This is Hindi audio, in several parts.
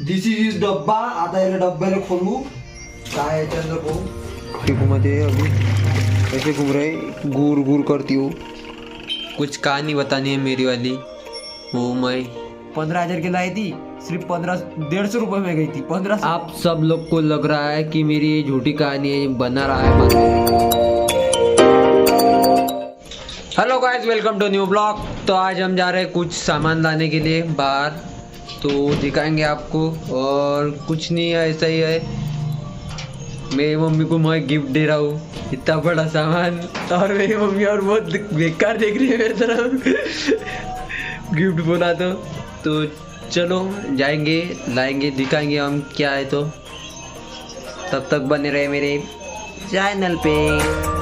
दिस इज डब्बा। आता याला डब्याला खोलू काय याच्यात बघू मध्ये अभी कैसे घूम रहे गुर गुर करती हो। कुछ कहानी बतानी है मेरी वाली। वो मैं 15,000 की लाई थी, सिर्फ 150 रुपए में गई थी। 1500। आप सब लोग को लग रहा है कि मेरी ये झूठी कहानी है, बना रहा है बाद। Hello guys, welcome to new blog. तो आज हम जा रहे हैं कुछ सामान लाने के लिए बाहर, तो दिखाएंगे आपको। और कुछ नहीं है, ऐसा ही है। मेरी मम्मी को मैं गिफ्ट दे रहा हूँ, इतना बड़ा सामान। और मेरी मम्मी और बहुत बेकार देख रही है मेरी तरफ गिफ्ट बोला तो चलो जाएंगे, लाएंगे, दिखाएंगे हम क्या है। तो तब तक बने रहे मेरे चैनल पे।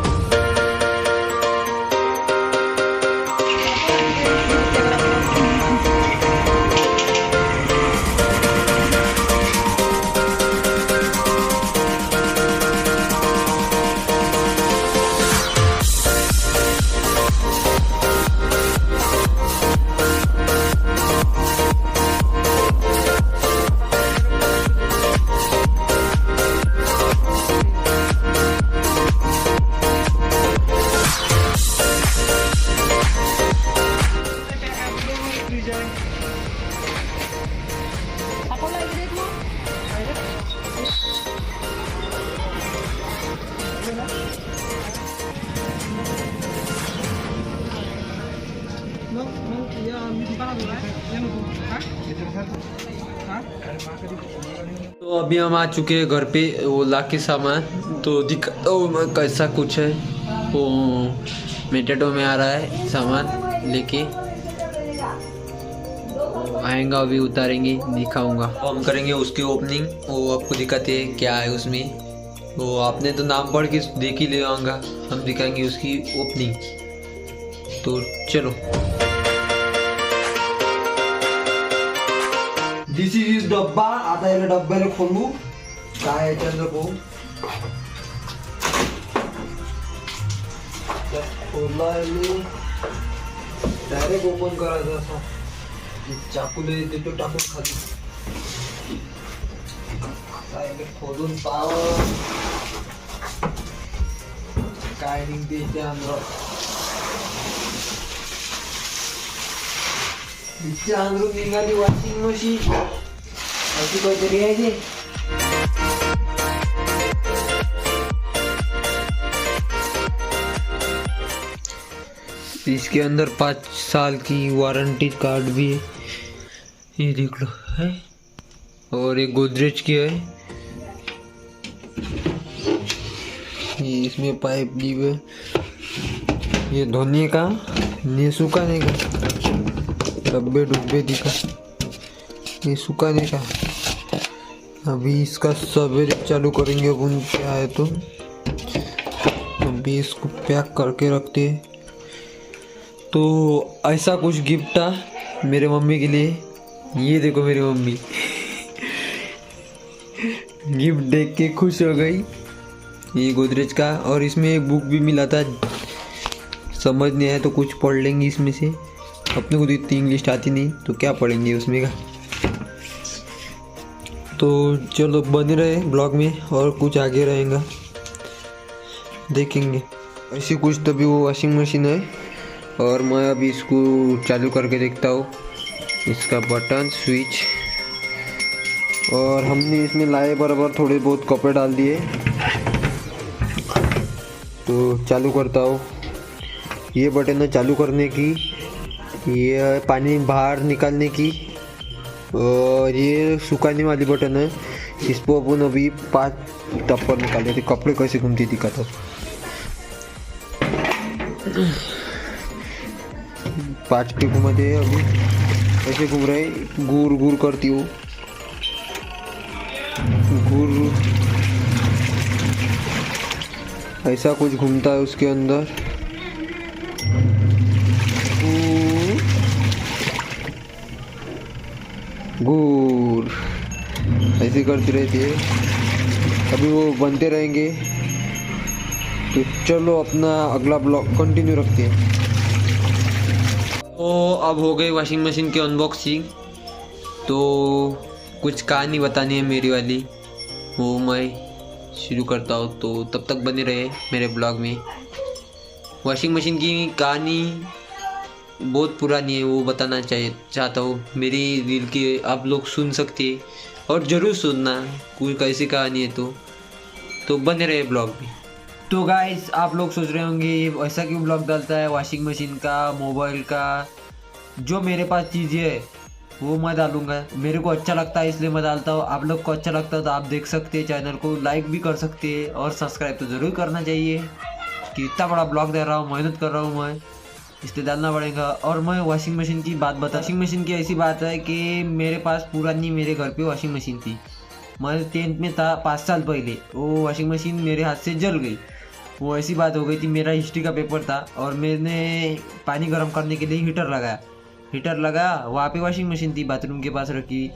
तो अभी हम आ चुके हैं घर पे, वो ला के सामान तो दिखाता हूँ मैं कैसा कुछ है। वो मेटेडो में आ रहा है सामान लेके, आएगा अभी उतारेंगे, दिखाऊंगा। हम करेंगे उसकी ओपनिंग, वो आपको दिखाते हैं क्या है उसमें। वो आपने तो नाम पढ़ के देख ही ले आऊँगा, हम दिखाएंगे उसकी ओपनिंग। तो चलो। दिस इज डब्बा। आता याला डब्याला खोलू काय याच्यात बघू खोला डायरेक्ट ओपन करायचं असं, चाकूला देतो टाकून खाली। आता याला खोलून पाव काय निघते इथे अंदर। इथे अंदरून निघाली वॉशिंग मशीन, अशी काहीतरी आहे ते। इसके अंदर 5 साल की वारंटी कार्ड भी है, ये देख लो है। और एक गोदरेज की है, ये इसमें पाइप भी है, ये धोने का, ये सुखाने का, डब्बे डुब्बे दिखा, ये सुखाने का। अभी इसका सवेरे चालू करेंगे अपन क्या है। तो अभी इसको पैक करके रखते हैं। तो ऐसा कुछ गिफ्ट था मेरे मम्मी के लिए। ये देखो मेरी मम्मी गिफ्ट देख के खुश हो गई। ये गोदरेज का, और इसमें एक बुक भी मिला था, समझ नहीं आया तो कुछ पढ़ लेंगे इसमें से। अपने को तो इतनी इंग्लिश आती नहीं, तो क्या पढ़ेंगे उसमें का। तो चलो बने रहे ब्लॉग में, और कुछ आगे रहेगा देखेंगे। ऐसे कुछ तभी वो वॉशिंग मशीन है, और मैं अभी इसको चालू करके देखता हूँ, इसका बटन स्विच। और हमने इसमें लाए बराबर थोड़े बहुत कपड़े डाल दिए, तो चालू करता हूँ। ये बटन है चालू करने की, ये पानी बाहर निकालने की, और ये सुखाने वाली बटन है। इस पर अपन अभी 5 टप्पर निकाले थे, कपड़े कैसे घूमते दिखाता। 5 टिपूमध्ये अभी कैसे घूम रहे गुर गुर करती हो। गुर ऐसा कुछ घूमता है उसके अंदर। गुर ऐसे करती रहती है। अभी वो बनते रहेंगे, तो चलो अपना अगला ब्लॉग कंटिन्यू रखते हैं। तो अब हो गई वॉशिंग मशीन की अनबॉक्सिंग। तो कुछ कहानी बतानी है मेरी वाली, वो मैं शुरू करता हूँ, तो तब तक बने रहे मेरे ब्लॉग में। वॉशिंग मशीन की कहानी बहुत पुरानी है, वो बताना चाहता हूँ मेरी दिल की, आप लोग सुन सकते हैं और ज़रूर सुनना, कोई कैसी कहानी है तो बने रहे ब्लॉग में। तो गाइस, आप लोग सोच रहे होंगे ऐसा क्यों ब्लॉग डालता है, वॉशिंग मशीन का, मोबाइल का, जो मेरे पास चीज़ें है वो मैं डालूंगा। मेरे को अच्छा लगता है इसलिए मैं डालता हूँ। आप लोग को अच्छा लगता है तो आप देख सकते हैं, चैनल को लाइक भी कर सकते हैं और सब्सक्राइब तो ज़रूर करना चाहिए कि इतना बड़ा ब्लॉग दे रहा हूँ, मेहनत कर रहा हूँ मैं, इसलिए डालना पड़ेगा। और मैं वॉशिंग मशीन की बात बता, वॉशिंग मशीन की ऐसी बात है कि मेरे पास पुरानी मेरे घर पे वॉशिंग मशीन थी। मैं 10th में था 5 साल पहले, वो वॉशिंग मशीन मेरे हाथ से जल गई। वो ऐसी बात हो गई थी, मेरा हिस्ट्री का पेपर था और मैंने पानी गर्म करने के लिए हीटर लगाया, वहाँ पे वॉशिंग मशीन थी बाथरूम के पास रखी।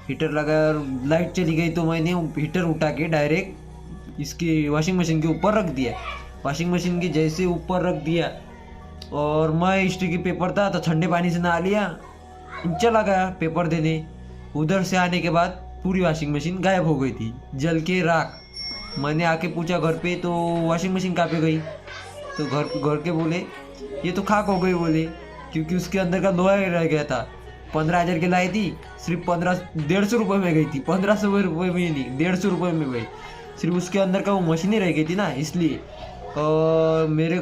हीटर लगाया और लाइट चली गई, तो मैंने हीटर उठा के डायरेक्ट इसकी वॉशिंग मशीन के ऊपर रख दिया। वॉशिंग मशीन के जैसे ऊपर रख दिया और मैं हिस्ट्री के पेपर था तो ठंडे पानी से नहा लिया, चला गया पेपर देने। उधर से आने के बाद पूरी वॉशिंग मशीन गायब हो गई थी, जल के राख। मैंने आके पूछा घर पे, तो वॉशिंग मशीन कहाँ पे गई, तो घर के बोले ये तो खाक हो गई बोले, क्योंकि उसके अंदर का लोहा ही रह गया था। 15,000 की लाई थी, सिर्फ 150 रुपये में गई थी, 1500 रुपये में नहीं, 150 रुपये में गई। सिर्फ उसके अंदर का वो मशीन ही रह गई थी ना, इसलिए। और मेरे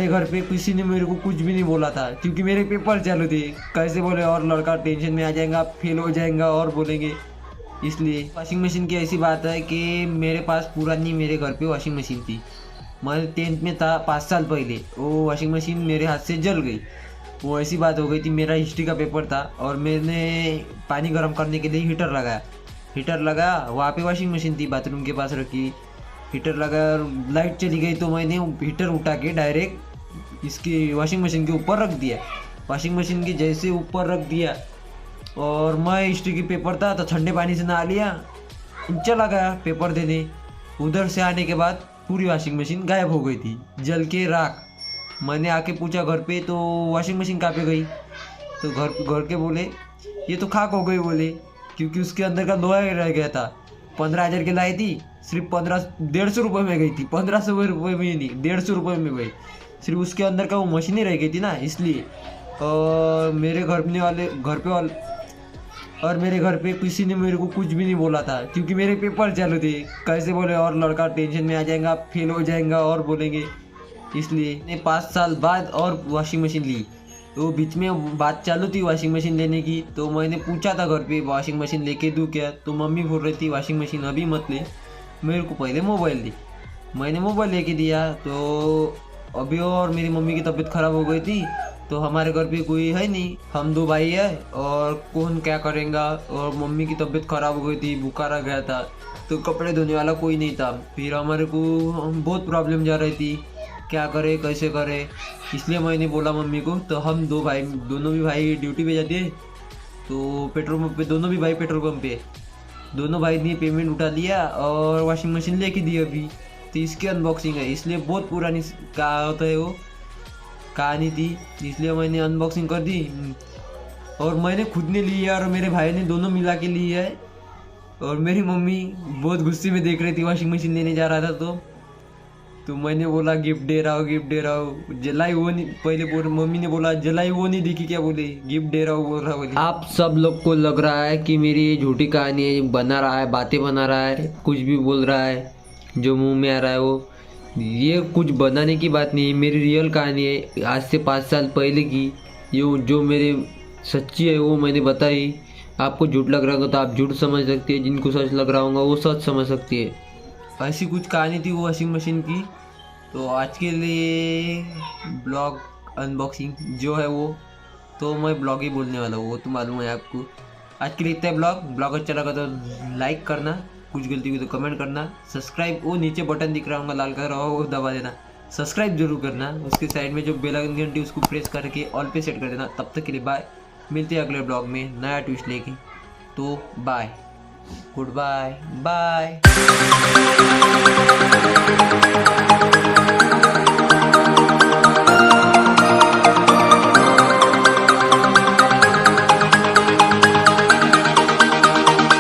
घर पे किसी ने मेरे को कुछ भी नहीं बोला था, क्योंकि मेरे पेपर चालू थे। कैसे बोले और लड़का टेंशन में आ जाएगा, फेल हो जाएगा और बोलेंगे, इसलिए। वॉशिंग मशीन की ऐसी बात है कि मेरे पास पुरानी मेरे घर पे वॉशिंग मशीन थी। मैं 10th में था 5 साल पहले, वो वॉशिंग मशीन मेरे हाथ से जल गई। वो ऐसी बात हो गई थी, मेरा हिस्ट्री का पेपर था और मैंने पानी गर्म करने के लिए हीटर लगाया, वहाँ पे वॉशिंग मशीन थी बाथरूम के पास रखी। हीटर लगाया और लाइट चली गई, तो मैंने हीटर उठा के डायरेक्ट इसकी वॉशिंग मशीन के ऊपर रख दिया। वॉशिंग मशीन के जैसे ऊपर रख दिया और मैं हिस्ट्री के पेपर था तो ठंडे पानी से नहा लिया, चला गया पेपर देने। उधर से आने के बाद पूरी वॉशिंग मशीन गायब हो गई थी, जल के राख। मैंने आके पूछा घर पे, तो वॉशिंग मशीन कहाँ पे गई, तो घर के बोले ये तो खाक हो गई बोले, क्योंकि उसके अंदर का लोहा ही रह गया था। 15,000 की लाई थी, सिर्फ 150 रुपये में गई थी, 1500 रुपये में नहीं, 150 रुपये में गई। सिर्फ उसके अंदर का वो मशीन ही रह गई थी ना, इसलिए। और मेरे घर पे किसी ने मेरे को कुछ भी नहीं बोला था, क्योंकि मेरे पेपर चालू थे। कैसे बोले और लड़का टेंशन में आ जाएगा, फेल हो जाएगा और बोलेंगे, इसलिए। मैंने 5 साल बाद और वॉशिंग मशीन ली, तो बीच में बात चालू थी वॉशिंग मशीन लेने की। तो मैंने पूछा था घर पे वॉशिंग मशीन लेके दूँ क्या, तो मम्मी बोल रही थी वॉशिंग मशीन अभी मत ले, मेरे को पहले मोबाइल दे। मैंने मोबाइल लेके दिया, तो अभी और मेरी मम्मी की तबीयत ख़राब हो गई थी, तो हमारे घर पे कोई है नहीं, हम 2 भाई है और कौन क्या करेगा। और मम्मी की तबीयत ख़राब हो गई थी, बुखार आ गया था, तो कपड़े धोने वाला कोई नहीं था। फिर हमारे को बहुत प्रॉब्लम जा रही थी, क्या करे कैसे करे, इसलिए मैंने बोला मम्मी को। तो हम दोनों भी भाई ड्यूटी पे जाते, तो पेट्रोल पंप पे दोनों भी भाई पेट्रोल पंप पे, दोनों भाई ने पेमेंट उठा लिया और वॉशिंग मशीन लेके दी अभी। तो इसकी अनबॉक्सिंग है, इसलिए बहुत पुरानी क्या होता है वो कहानी थी, इसलिए मैंने अनबॉक्सिंग कर दी। और मैंने खुद ने ली है और मेरे भाई ने, दोनों मिला के ली है। और मेरी मम्मी बहुत गुस्से में देख रही थी, वॉशिंग मशीन लेने जा रहा था तो मैंने बोला गिफ्ट दे रहा हूँ। जलाई वो नहीं, पहले मम्मी ने बोला जलाई वो नहीं दिखी क्या, बोले गिफ्ट दे रहा हूँ बोल रहा बोले। आप सब लोग को लग रहा है कि मेरी ये झूठी कहानी है, बना रहा है, बातें बना रहा है, कुछ भी बोल रहा है जो मुंह में आ रहा है वो। ये कुछ बनाने की बात नहीं है, मेरी रियल कहानी है, आज से 5 साल पहले की। ये जो मेरे सच्ची है वो मैंने बताई। आपको झूठ लग रहा होगा तो आप झूठ समझ सकते हैं, जिनको सच लग रहा होगा वो सच समझ सकती है। ऐसी कुछ कहानी थी वो वॉशिंग मशीन की। तो आज के लिए ब्लॉग अनबॉक्सिंग जो है वो, तो मैं ब्लॉग ही बोलने वाला हूँ, वो तो मालूम है आपको। आज के लिए इतना है। ब्लॉग अच्छा लगा तो लाइक करना, कुछ गलती हुई तो कमेंट करना, सब्सक्राइब, वो नीचे बटन दिख रहा होगा लाल कलर वो दबा देना, सब्सक्राइब जरूर करना। उसके साइड में जो बेल आइकन घंटी उसको प्रेस करके ऑल पे सेट कर देना। तब तक के लिए बाय, मिलते हैं अगले ब्लॉग में नया ट्विस्ट लेके। तो बाय, गुड बाय, बाय।